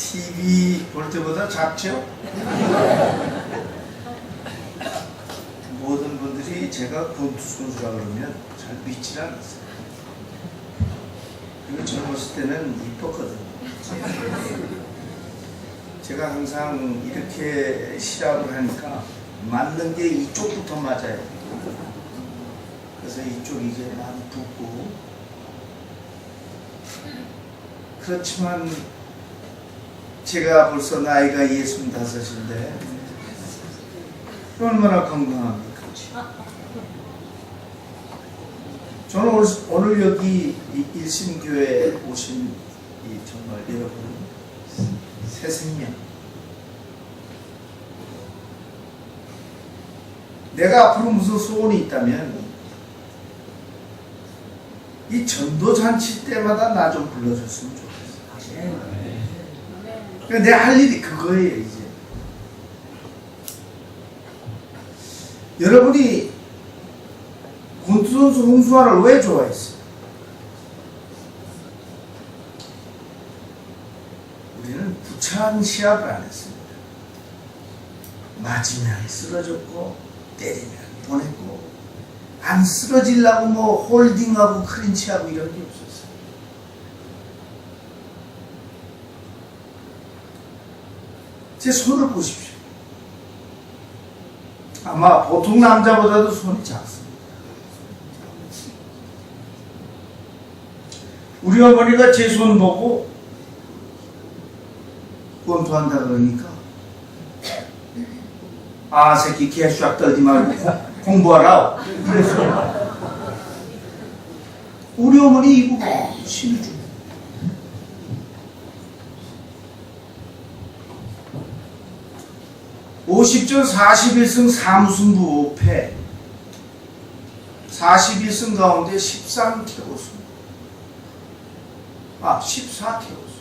TV 볼 때보다 작죠? 모든 분들이 제가 권투 선수라 그러면 잘 믿질 않았어요. 그리고 젊었을 때는 이뻤거든요. 제가 항상 이렇게 시합을 하니까 맞는 게 이쪽부터 맞아요. 그래서 이쪽이 이제 많이 붓고, 그렇지만 제가 벌써 나이가 65인데 얼마나 건강합니까? 저는 오늘 여기 일심교회에 오신 정말 여러분 새 생명, 내가 앞으로 무슨 소원이 있다면 이 전도잔치 때마다 나 좀 불러줬으면 좋겠어. 그러니까 내 할 일이 그거예요. 이제 여러분이 권투선수 홍수환을 왜 좋아했어요? 우리는 부차한 시합을 안 했습니다. 맞으면 쓰러졌고 때리면 보냈고, 안 쓰러지려고 뭐 홀딩하고 클린치하고 이런 게 없었어요. 제 손을 보십시오. 아마 보통 남자보다도 손이 작습니다. 우리 어머니가 제 손 보고 권투한다 그러니까, 아 새끼 개수작 떨지 말고 공부하라 그랬어요. 우리 어머니 이거 신을 줍니다. (50전 41승 3무승부 5패) 41승 가운데 13KO수, 14KO수.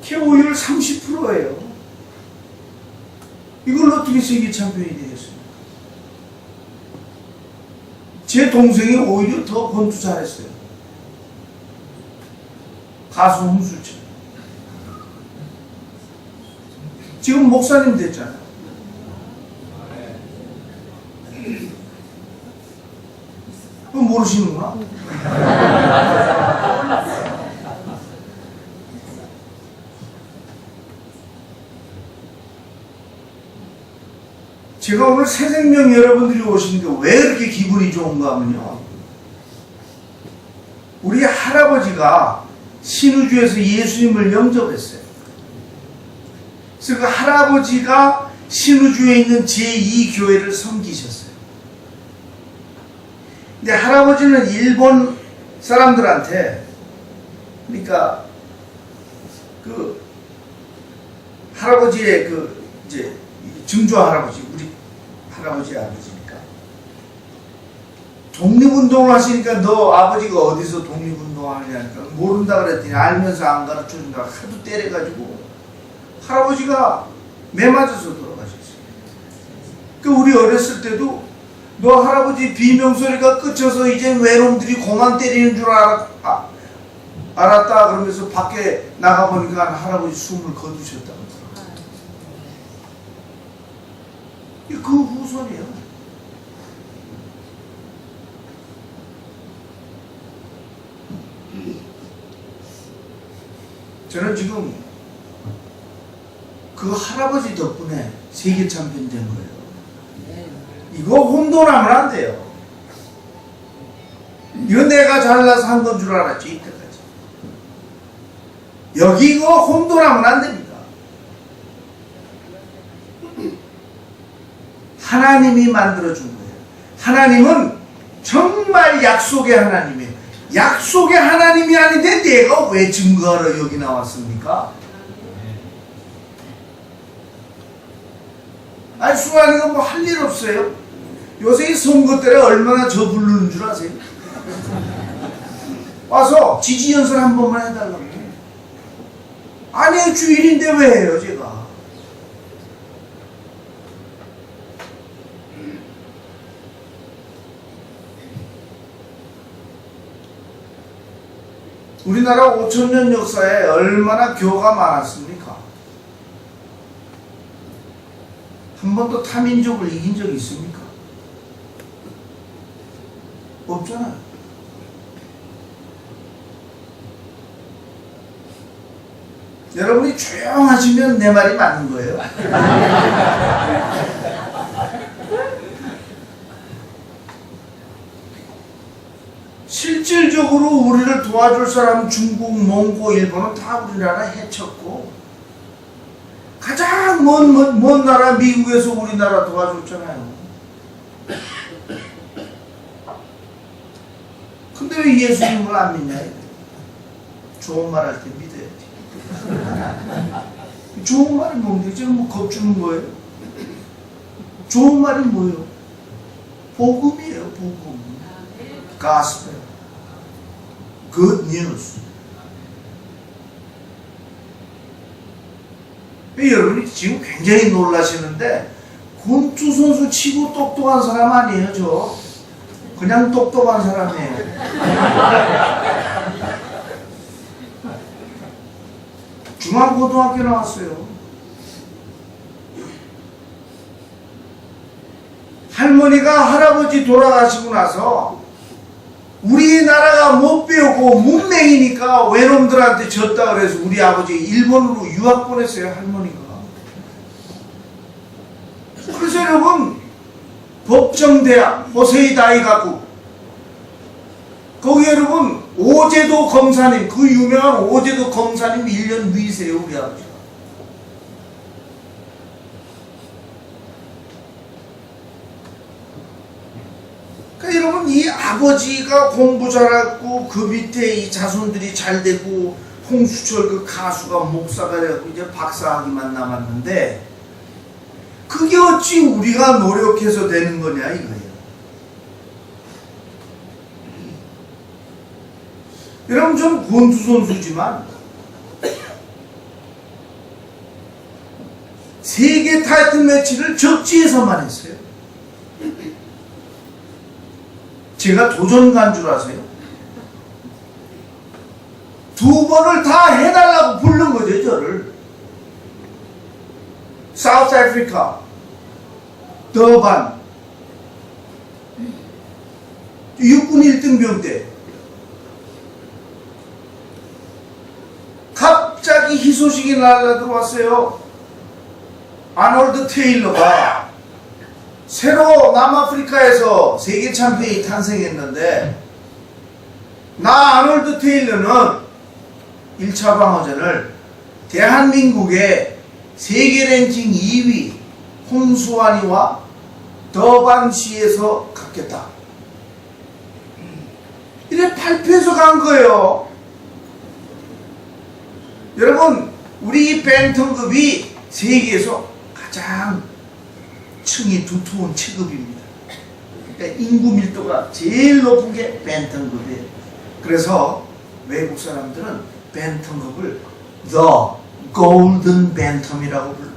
KO율 30%예요. 이걸 어떻게 세계 챔피언이 되겠습니까? 제 동생이 오히려 더 권투 잘했어요. 가수 홍수철. 지금 목사님 됐잖아요. 그거 모르시는구나. 제가 오늘 새생명 여러분들이 오시니까 왜 그렇게 기분이 좋은가 하면요, 우리 할아버지가 신우주에서 예수님을 영접했어요. 그래서 그 할아버지가 신우주에 있는 제2교회를 섬기셨어요. 근데 할아버지는 일본 사람들한테, 그러니까 그 할아버지의 그 이제 증조 할아버지, 우리 할아버지 아버지니까, 독립운동을 하시니까 너 아버지가 어디서 독립운동하냐니까 모른다 그랬더니 알면서 안 가르쳐준다 하도 때려가지고 할아버지가 매 맞아서 돌아가셨어요. 그 우리 어렸을 때도 너 할아버지 비명소리가 끝쳐서 이제 외놈들이 고만 때리는 줄 알았다 그러면서 밖에 나가보니까 할아버지 숨을 거두셨다고. 그 후손이에요. 저는 지금 그 할아버지 덕분에 세계 챔피언 된 거예요. 이거 혼돈하면 안 돼요. 이거 내가 잘나서 한 건 줄 알았지, 이때까지. 여기 이거 혼돈하면 안 됩니다. 하나님이 만들어준 거예요. 하나님은 정말 약속의 하나님이에요. 약속의 하나님이 아닌데 내가 왜 증거하러 여기 나왔습니까? 아니 수환이가 뭐 할 일 없어요? 요새 이 선거 때문에 얼마나 저 부르는 줄 아세요? 와서 지지 연설 한 번만 해달라고. 아니 주일인데 왜 해요 제가? 우리나라 5,000년 역사에 얼마나 교가 많았습니까? 한 번도 타민족을 이긴 적이 있습니까? 없잖아요. 여러분이 조용하시면 내 말이 맞는 거예요. 실질적으로 우리를 도와줄 사람은 중국, 몽고, 일본은 다 우리나라 해쳤고, 가장 먼 나라 미국에서 우리나라 도와줬잖아요. 근데 왜 예수님을 안 믿냐? 좋은 말 할 때 믿어야지. 좋은 말이 뭔데? 지금 뭐 겁주는 거예요? 좋은 말이 뭐예요? 복음이에요, 복음. Gospel. Good news. 여러분이 지금 굉장히 놀라시는데, 권투 선수 치고 똑똑한 사람 아니에요, 저. 그냥 똑똑한 사람이에요. 중앙고등학교 나왔어요. 할머니가 할아버지 돌아가시고 나서 우리나라가 못 배우고 문맹이니까 외놈들한테 졌다 그래서 우리 아버지 일본으로 유학 보냈어요, 할머니가. 그래서 여러분, 법정대학 호세이 다이가쿠, 거기 여러분 오제도 검사님, 그 유명한 오제도 검사님 1년 위세요, 우리 아버지가. 그러니까 여러분, 이 아버지가 공부 잘하고 그 밑에 이 자손들이 잘 되고, 홍수철 그 가수가 목사가 돼갖고 이제 박사학위만 남았는데, 그게 어찌 우리가 노력해서 되는 거냐 이거예요. 여러분, 전 권투 선수지만 세계 타이틀 매치를 적지에서만 했어요. 제가 도전 간 줄 아세요? 2번을 다 해달라고 부른 거죠, 저를. 사우스 아프리카, 더반, 육군 1등병 때 갑자기 희소식이 날라들어왔어요. 아놀드 테일러가 새로 남아프리카에서 세계 챔피언이 탄생했는데, 나 아놀드 테일러는 1차 방어전을 대한민국의 세계 랭킹 2위 홍수환이와 더반시에서 갖겠다. 이래 발표해서 간 거예요. 여러분, 우리 벤턴급이 세계에서 가장 층이 두터운 체급입니다. 그러니까 인구 밀도가 제일 높은 게 벤턴급이에요. 그래서 외국 사람들은 벤턴급을 The Golden Bantam이라고 불러요.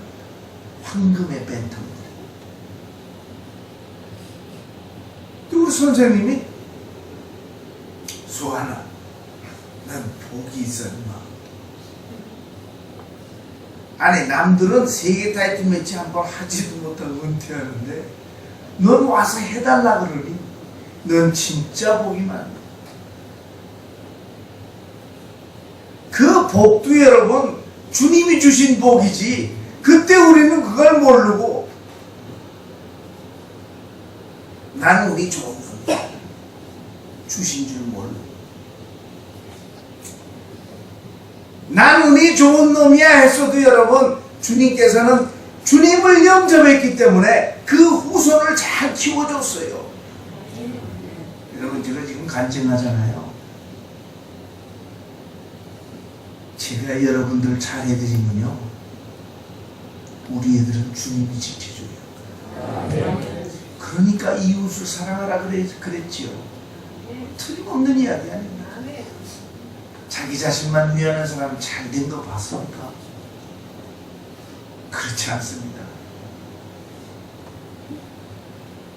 황금의 벤텀. 우리 선생님이, 소환아, 난 복이 있어 임마. 아니, 남들은 세계 타이틀 매치 한 번 하지도 못하고 은퇴하는데 넌 와서 해달라 그러니 넌 진짜 복이 많아. 그 복도 여러분 주님이 주신 복이지, 그때 우리는 그걸 모르고 난 운이 좋은 분 주신 줄 모르고, 난 운이 좋은 놈이야 했어도 여러분, 주님께서는 주님을 영접했기 때문에 그 후손을 잘 키워줬어요. 여러분, 제가 지금 간증하잖아요. 제가 여러분들 잘해드리면요, 우리 애들은 주님이 지켜줘요. 그러니까 이웃을 사랑하라 그랬지요. 틀림없는 이야기 아닙니다. 자기 자신만 위하는 사람 잘된 거 봤습니까? 그렇지 않습니다.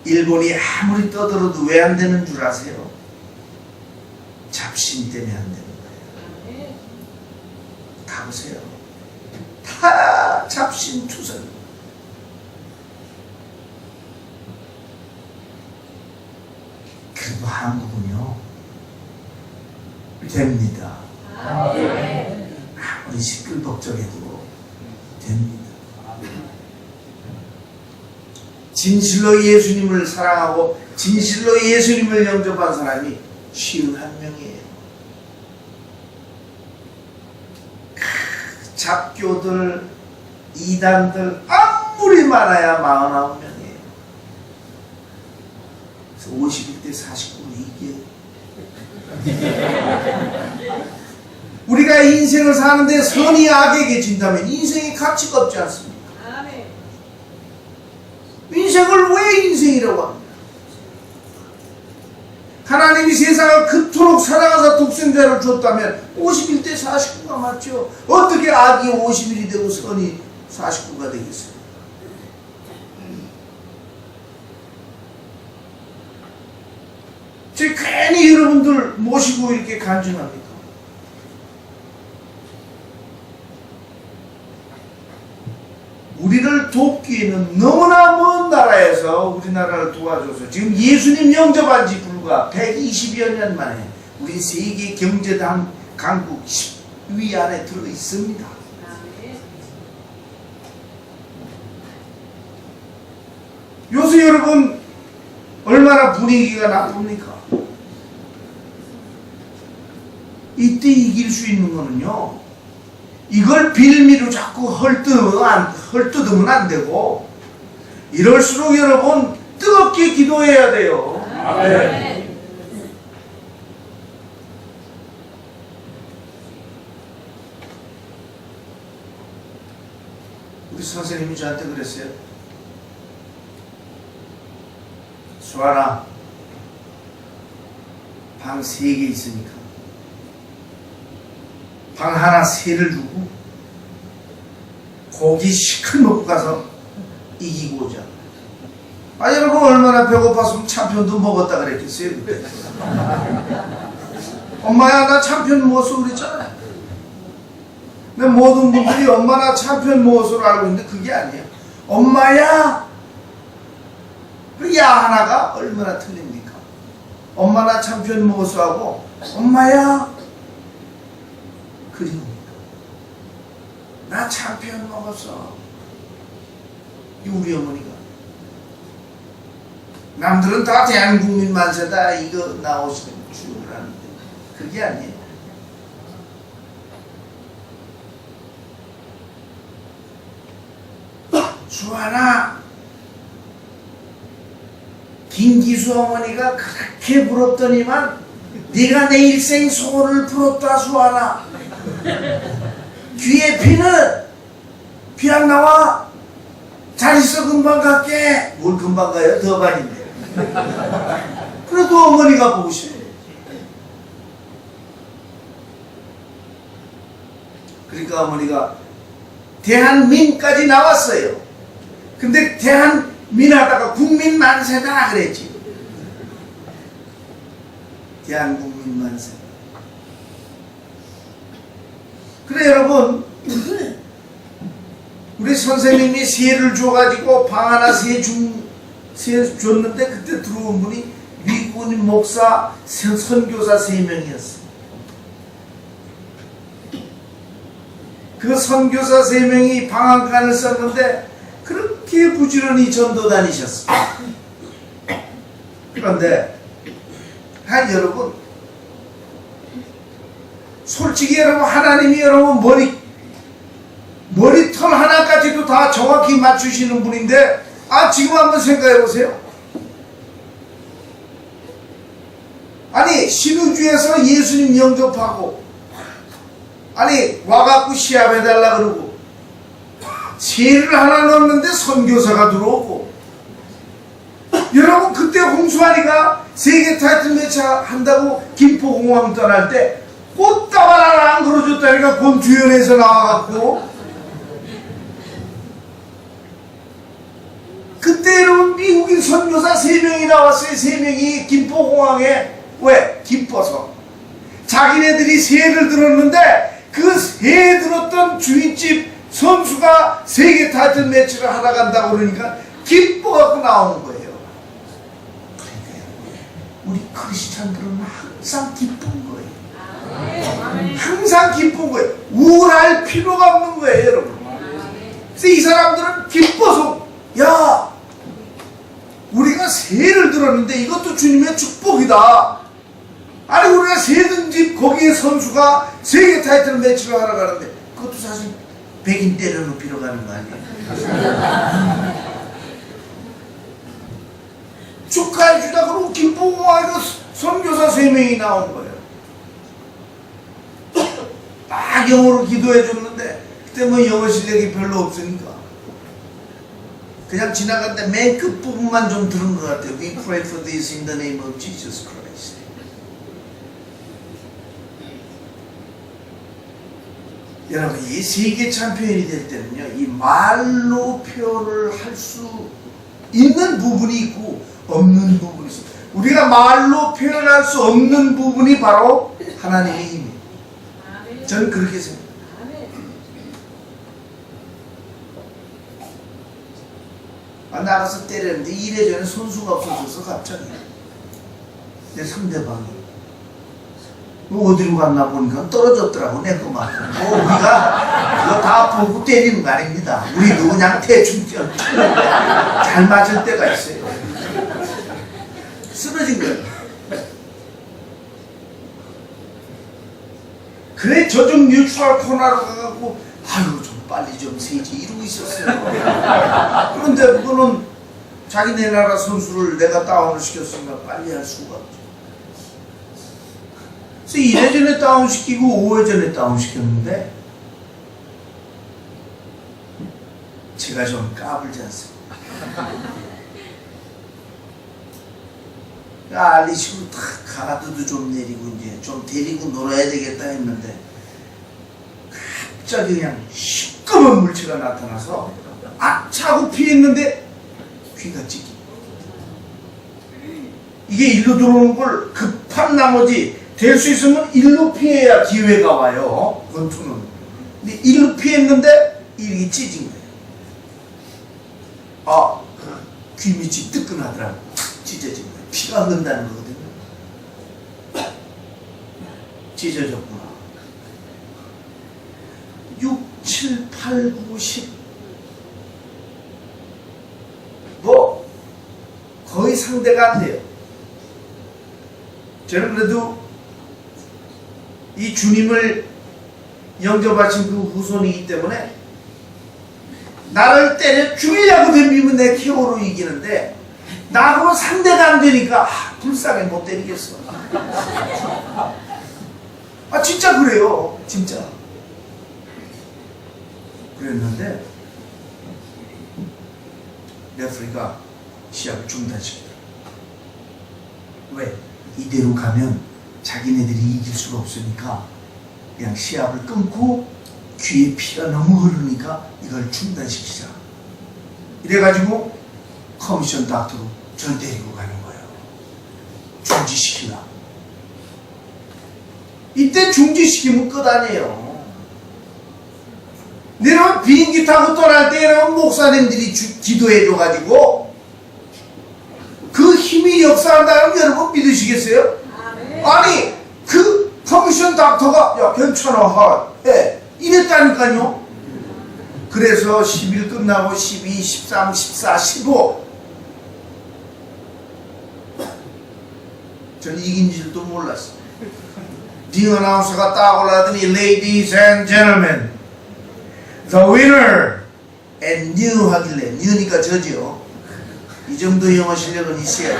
일본이 아무리 떠들어도 왜 안 되는 줄 아세요? 잡신 때문에 안 되는 거예요. 가보세요. 다 잡신투성. 그래도 한국은요 됩니다. 아무리 시끌벅적해도 됩니다. 진실로 예수님을 사랑하고 진실로 예수님을 영접한 사람이 51명이에요. 잡교들, 이단들 아무리 많아야 49명이에요. 그래서 51대 49로 이겨요. 우리가 인생을 사는데 선이 악에게 진다면 인생이 가치가 없지 않습니까? 인생을 왜 인생이라고 합니까? 하나님이 세상을 그토록 사랑하사 독생자를 줬다면 51대 49가 맞죠. 어떻게 악이 51이 되고 선이 49가 되겠어요? 제가 괜히 여러분들 모시고 이렇게 간증합니다. 우리를 돕기에는 너무나 먼 나라에서 우리나라를 도와줘서 지금 예수님 영접한 지 불과 120여 년 만에 우리 세계 경제당 강국 10위 안에 들어 있습니다. 요새 여러분 얼마나 분위기가 나쁩니까? 이때 이길 수 있는 거는요, 이걸 빌미로 자꾸 헐뜯으면 안 되고, 이럴수록 여러분 뜨겁게 기도해야 돼요. 아멘. 우리 선생님이 저한테 그랬어요. 수아나, 방 3개 있으니까 방 하나 3를 주고 고기 시큰 먹고 가서 이기고 오자. 아, 여러분 얼마나 배고팠으면 참편도 먹었다 그랬겠어요. 엄마야 나 참편 먹었어 그랬잖아. 근데 모든 분들이 엄마 나 참편 먹었어로 알고 있는데 그게 아니에요. 엄마야, 그 야 하나가 얼마나 틀립니까? 엄마 나 참편 먹었어 하고 엄마야 그리웁니까? 나 참편 먹었어. 이 우리 어머니가. 남들은 다 대한국민 만세다 이거 나오시는 줄 아는데 그게 아니에요. 수아나, 김기수 어머니가 그렇게 부럽더니만 네가 내 일생 소원을 풀었다 수아나. 귀에 피는 피 안 나와. 잘 있어 금방 갈게. 뭘 금방 가요? 더 반인데. 그래도 어머니가 보고 싶어요. 그러니까 어머니가 대한민까지 나왔어요. 근데 대한민 하다가 국민 만세다 그랬지. 대한국민 만세. 그래 여러분, 우리 선생님이 3를 줘가지고 방 하나 3 줬는데 그때 들어온 분이 미국인 목사 선교사 3명이었어요. 그 선교사 3명이 방앗간을 썼는데 그렇게 부지런히 전도 다니셨어요. 그런데 여러분, 솔직히 여러분, 하나님이 여러분 머리털 하나까지도 다 정확히 맞추시는 분인데, 지금 한번 생각해 보세요. 아니 신우주에서 예수님 영접하고, 아니 와갖고 시합해달라 그러고, 세를 하나 넣었는데 선교사가 들어오고, 여러분 그때 홍수환이가 세계 타이틀 매치 한다고 김포공항 떠날 때 꽃다발 하나 안 걸어줬다니까 권주연에서 나와갖고, 그때 여러분 미국인 선교사 3명이 나왔어요. 3명이 김포공항에. 왜? 기뻐서. 자기네들이 세를 들었는데 그 세 들었던 주인집 선수가 세계 타이틀 매치를 하러 간다고 그러니까 기뻐갖고 나오는 거예요. 그러니까 우리 크리스찬들은 항상 기쁜 거예요. 항상 기쁜 거예요. 우울할 필요가 없는 거예요, 여러분. 그래서 이 사람들은 기뻐서, 야, 우리가 세를 들었는데 이것도 주님의 축복이다. 아니, 우리가 세 든 집 거기에 선수가 세계 타이틀 매치를 하러 가는데 그것도 사실 백인 때려눕히러 가는 거 아니에요? 축하해주다 그러고 기쁘고 이거 선교사 3명이 나온 거예요. 막 영어로 기도해줬는데 그때 뭐 영어 실력이 별로 없으니까 그냥 지나갔는데 맨 끝부분만 좀 들은 것 같아요. We pray for this in the name of Jesus Christ. 여러분, 이 세계 챔피언이 될 때는요, 이 말로 표현을 할 수 있는 부분이 있고 없는 부분이 있어요. 우리가 말로 표현할 수 없는 부분이 바로 하나님의 힘이에요. 저는 그렇게 생각해요. 나가서 때렸는데 이래저래 손수가 없어져서 갑자기 내 상대방이 어디로 갔나 보니까 떨어졌더라고. 내 거만 우리가 그거 다 보고 때리는 거 아닙니다. 우리도 그냥 대충 잘 맞을 때가 있어요. 쓰러진 거예요. 그래 저 좀 뉴트럴 코너로 가갖고 아유 좀 빨리 좀 세지 이러고 있었어요. 그런데 그거는 자기네 나라 선수를 내가 다운을 시켰으니까 빨리 할 수가 없죠. 그래서 2회 전에 다운시키고 5회 전에 다운시켰는데 제가 좀 까불지 않습니까? 알리식으로 탁 가드도 좀 내리고 이제 좀 데리고 놀아야 되겠다 했는데 갑자기 그냥 시꺼먼 물체가 나타나서 악차고 피했는데 귀가 찢기. 이게 일로 들어오는 걸 급한 나머지 될 수 있으면 일로 피해야 기회가 와요. 권투는. 근데 일로 피했는데 이게 찢은 거예요. 귀 밑이 뜨끈하더라고. 찢어진 거예요. 피가 흐른다는 거거든요. 찢어졌구나. 6, 7, 8, 9, 10 뭐 거의 상대가 안 돼요. 저는 그래도 이 주님을 영접하신 그 후손이기 때문에 나를 때려 죽이려고 덤비면 내 KO로 이기는데 나하고 상대가 안 되니까 불쌍해 못 때리겠어. 진짜 그래요. 진짜 그랬는데 레프리가 시합을 중단시키더라. 왜? 이대로 가면 자기네들이 이길 수가 없으니까 그냥 시합을 끊고 귀에 피가 너무 흐르니까 이걸 중단시키자. 이래가지고 커미션 닥터로 저를 데리고 가는 거예요. 중지시키라. 이때 중지시키면 끝 아니에요. 내려면 비행기 타고 떠날 때 여러분 목사님들이 기도해줘가지고 그 힘이 역사한다면 여러분 믿으시겠어요? 아니 그 커미션 닥터가 야 괜찮아 해 이랬다니까요. 그래서 10일 끝나고 12, 13, 14, 15 전 이긴 줄도 몰랐어요. 딩 아나운서가 딱 올라가더니 Ladies and gentlemen, the winner and new 하길래 new니까 저죠. 이 정도 영어 실력은 있어야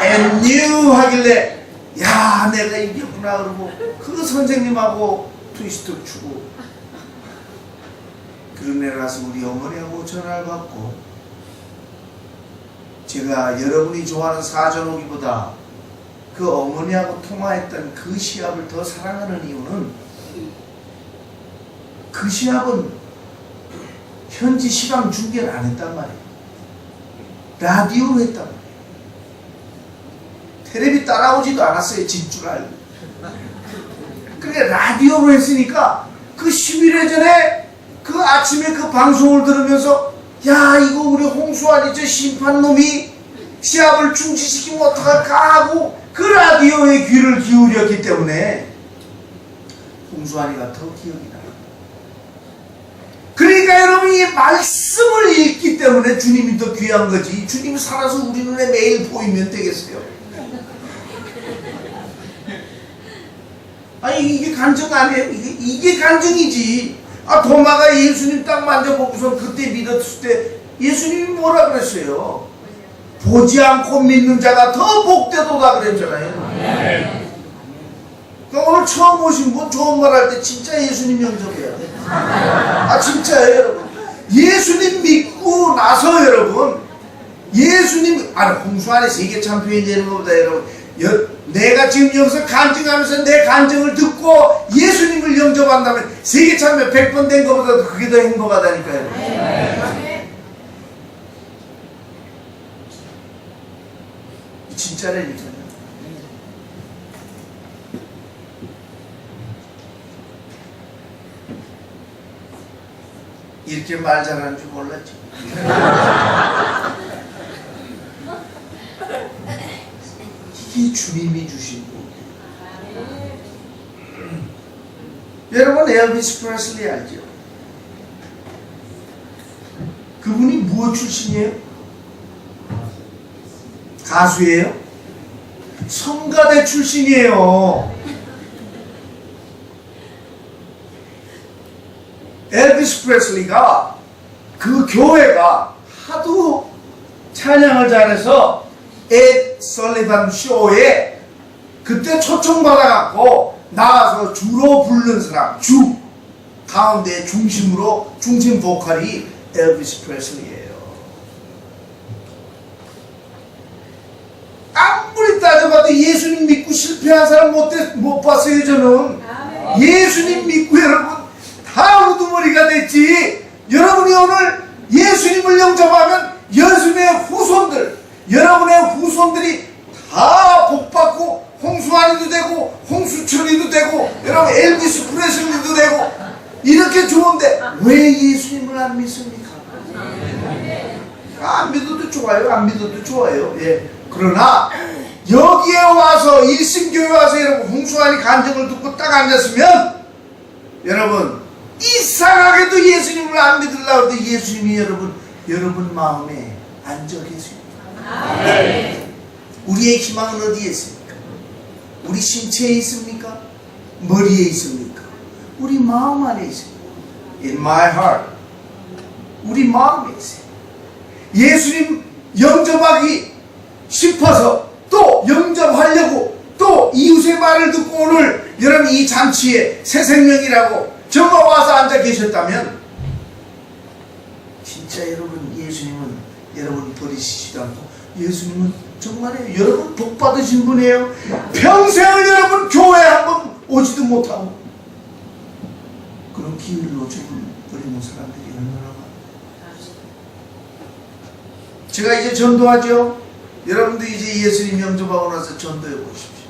and new 하길래 야 내가 이겼구나 그러고 그 선생님하고 트위스트 추고 그런 애라서 우리 어머니하고 전화를 받고 제가 여러분이 좋아하는 사전오기보다 그 어머니하고 통화했던 그 시합을 더 사랑하는 이유는 그 시합은 현지 시간 중계를 안 했단 말이에요. 라디오로 했단 말이에요. 텔레비 따라오지도 않았어요. 진 줄 알고. 그게 라디오로 했으니까 그 10일 전에 그 아침에 그 방송을 들으면서 야 이거 우리 홍수환이 저 심판놈이 시합을 중지시키면 어떡할까 하고 그 라디오에 귀를 기울였기 때문에 홍수환이가 더 기억이 나요. 그러니까 여러분 이 말씀을 읽기 때문에 주님이 더 귀한 거지 주님이 살아서 우리 눈에 매일 보이면 되겠어요? 아니 이게 간증 아니에요? 이게 간증이지. 아 도마가 예수님 딱 만져보고서 그때 믿었을 때 예수님이 뭐라 그랬어요? 보지 않고 믿는 자가 더 복되도다 그랬잖아요. 그러니까 오늘 처음 오신 분 좋은 말 할 때 진짜 예수님 영접해야 돼. 아 진짜예요 여러분. 예수님 믿고 나서 여러분 예수님 홍수안에 세계 챔피언이 되는 것보다 여러분 내가 지금 여기서 간증하면서 내 간증을 듣고 예수님을 영접한다면 세계 챔피언 100번 된 것보다 그게 더 행복하다니까요. 진짜라니까요. 이렇게 말 잘하는 줄 몰랐죠. 이게 주님이 주신 복이에요. 여러분 엘비스 프레슬리 알죠? 그분이 무엇 출신이에요? 가수예요? 성가대 출신이에요. 엘비스 프레슬리가 그 교회가 하도 찬양을 잘해서 에 설리반 쇼에 그때 초청받아갖고 나가서 주로 부르는 사람 주 가운데 중심으로 중심 보컬이 엘비스 프레슬리예요. 아무리 따져봐도 예수님 믿고 실패한 사람 못 봤어요 저는. 예수님 믿고 여러분 다 우두머리가 됐지. 여러분이 오늘 예수님을 영접하면 여러분의 후손들이 다 복받고 홍수환이도 되고 홍수철이도 되고 여러분 엘비스 프레슬리도 되고 이렇게 좋은데 왜 예수님을 안 믿습니까? 안 믿어도 좋아요. 안 믿어도 좋아요. 예. 그러나 여기에 와서 일심교회 와서 여러분 홍수환이 간증을 듣고 딱 앉았으면 여러분 이상하게도 예수님을 안 믿으려고 해도 예수님이 여러분 마음에 앉아 계십니다. 우리의 희망은 어디에 있습니까? 우리 신체에 있습니까? 머리에 있습니까? 우리 마음 안에 있습니다. In my heart. 우리 마음에 있어요. 예수님 영접하기 싶어서 또 영접하려고 또 이웃의 말을 듣고 오늘 여러분 이 잔치에 새 생명이라고 정말 와서 앉아 계셨다면 진짜 여러분 예수님은 여러분 버리시지도 않고 예수님은 정말 여러분 복 받으신 분이에요. 평생을 여러분 교회 한번 오지도 못하고 그런 기회를 놓쳐버리는 사람들이 얼마나 많아요. 제가 이제 전도하죠. 여러분도 이제 예수님 영접하고 나서 전도해 보십시오.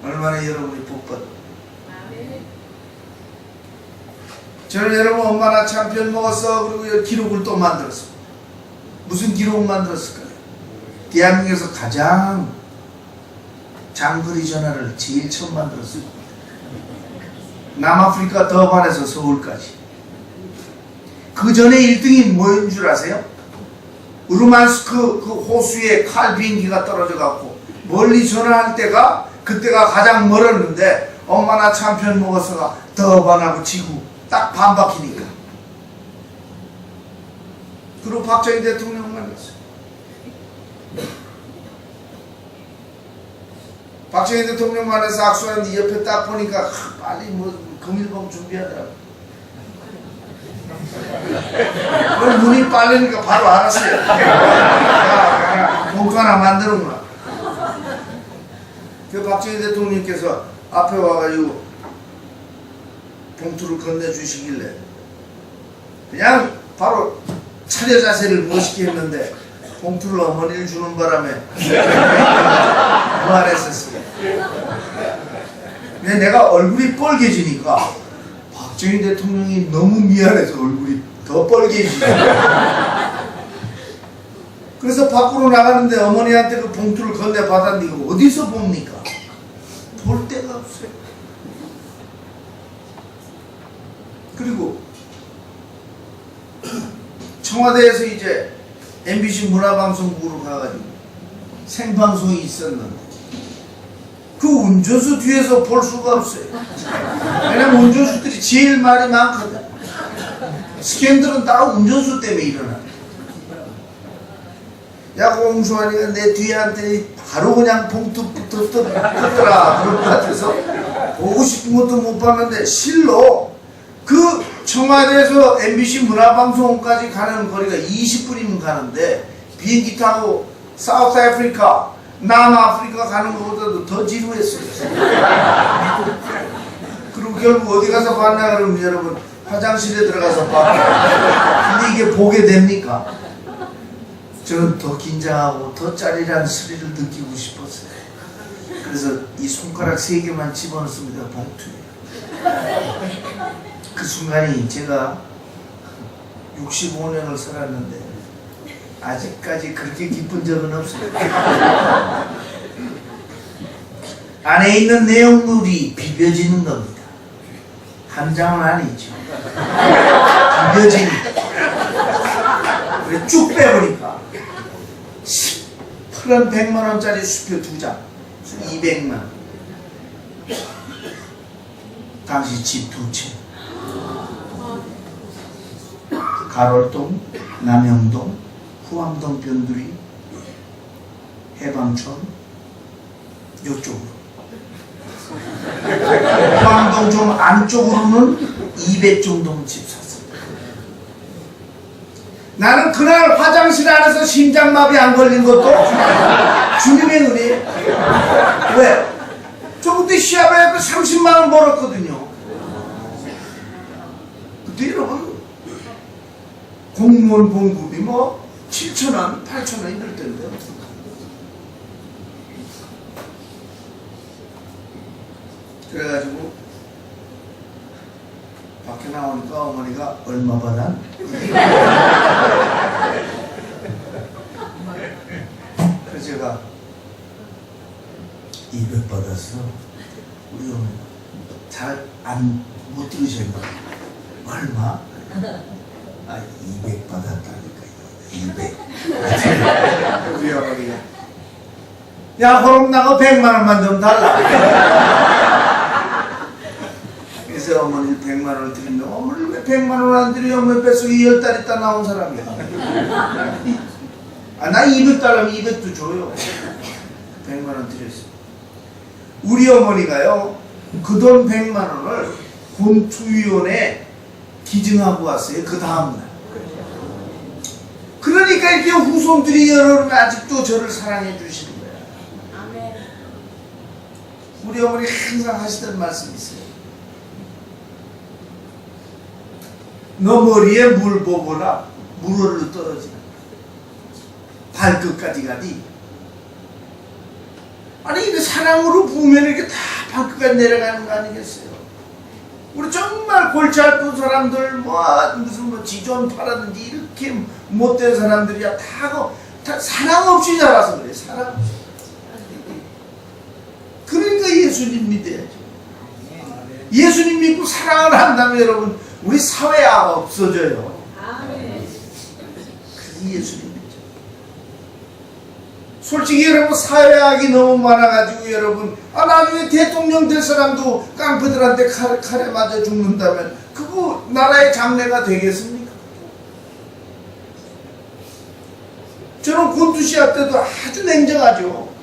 얼마나 여러분이 복 받아요. 저는 여러분 엄마나 참편 먹었어. 그리고 기록을 또 만들었습니다. 무슨 기록을 만들었을까요? 대한민국에서 가장 장거리 전화를 제일 처음 만들었어요. 남아프리카 더반에서 서울까지. 그 전에 1등이 뭐인 줄 아세요? 우르만스크 그 호수에 칼 비행기가 떨어져 갖고 멀리 전화할 때가 그때가 가장 멀었는데 엄마나 참편 먹었어가 더반하고 지구 딱 반바퀴니까. 그리고 박정희 대통령 만났어요. 박정희 대통령 만나서 악수하는데 옆에 딱 보니까 빨리 뭐 금일봉 준비하더라고. 눈이 빨리니까 바로 알았어요. 야, 봉투 하나 만드는구나. 그 박정희 대통령께서 앞에 와가지고 봉투를 건네주시길래 그냥 바로 차려 자세를 멋있게 했는데 봉투를 어머니를 주는 바람에 말했었어요. 근데 내가 얼굴이 뻘개지니까 박정희 대통령이 너무 미안해서 얼굴이 더 뻘개지죠. 그래서 밖으로 나가는데 어머니한테 그 봉투를 건네받았는데 어디서 봅니까? 볼 데가 없어요. 그리고 청와대에서 이제 MBC 문화방송국으로 가가지고 생방송이 있었는데 그 운전수 뒤에서 볼 수가 없어요. 왜냐면 운전수들이 제일 말이 많거든. 스캔들은 다 운전수 때문에 일어나. 야, 공수하니까 내 뒤한테 바로 그냥 봉투 붙었더라 그럴 것 같아서 보고 싶은 것도 못 봤는데 실로 그 청와대에서 MBC 문화방송까지 가는 거리가 20분이면 가는데 비행기 타고 사우스 아프리카, 남아프리카 가는 것보다도 더 지루했어요. 그리고 결국 어디 가서 봤나 그러면 여러분 화장실에 들어가서 봤다. 근데 이게 보게 됩니까? 저는 더 긴장하고 더 짜릿한 스릴을 느끼고 싶었어요. 그래서 이 손가락 3개만 집어넣습니다. 봉투에. 그 순간이 제가 65년을 살았는데 아직까지 그렇게 기쁜 적은 없어요. 안에 있는 내용물이 비벼지는 겁니다. 한 장은 아니죠. 비벼지니까. 그래 쭉 빼보니까 100만원짜리 수표 2장 200만. 당시 집 2채. 가롤동, 남영동, 후암동 변두리, 해방촌 이쪽으로. 후암동 좀 안쪽으로는 200 정도는 집 샀습니다. 나는 그날 화장실 안에서 심장마비 안 걸린 것도 주님의 은혜예요. 왜? 저 그때 시합에 30만원 벌었거든요. 그때 여러분 공무원 봉급이 뭐 7,000원, 8,000원 이럴 텐데 그래가지고 밖에 나오니까 어머니가 얼마 받아? 그래서 제가 200 받았어. 우리 어머니 잘 못 들으셨나? 얼마? 200 받았다니까. 200. 우리 어머니가 야 그럼 나가 100만원만 좀 달라. 그래서 어머니 100만원을 드리면 어머니 왜 100만원 안 드려? 어머니 뱃속에 10달 있다 나온 사람이야. 나 200달라면 200도 줘요. 100만원 드렸어. 우리 어머니가요 그 돈 100만원을 본투위원회 기증하고 왔어요. 그 다음날. 그러니까 이렇게 후손들이 여러분 아직도 저를 사랑해 주시는 거예요. 아멘. 우리 어머니 항상 하시던 말씀이 있어요. 너 머리에 물 보거라 물 얼로 떨어지는 발끝까지 가디. 아니 이거 사랑으로 부으면 이렇게 다 발끝까지 내려가는 거 아니겠어요? 우리 정말 골치 아픈 사람들 무슨 지존 팔았는지 이렇게 못된 사람들이야 다 사랑 없이 자라서 그래. 사랑 없이. 그러니까 예수님 믿어야죠. 예수님 믿고 사랑을 한다면 여러분 우리 사회가 없어져요. 그래서 예수님 믿죠. 솔직히 여러분 사회악이 너무 많아가지고 여러분 나중에 대통령 될 사람도 깡패들한테 칼에 맞아 죽는다면 그거 나라의 장래가 되겠습니까? 저는 권투시합 때도 아주 냉정하죠.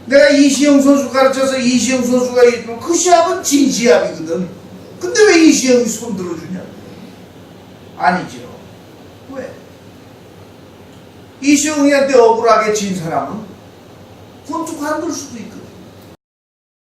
내가 이시영 선수 가르쳐서 이시영 선수가 이기면 그 시합은 진 시합이거든. 근데 왜 이시영이 손 들어주냐? 아니죠. 왜? 이시영이한테 억울하게 진 사람은 권투 관둘 수도 있거든.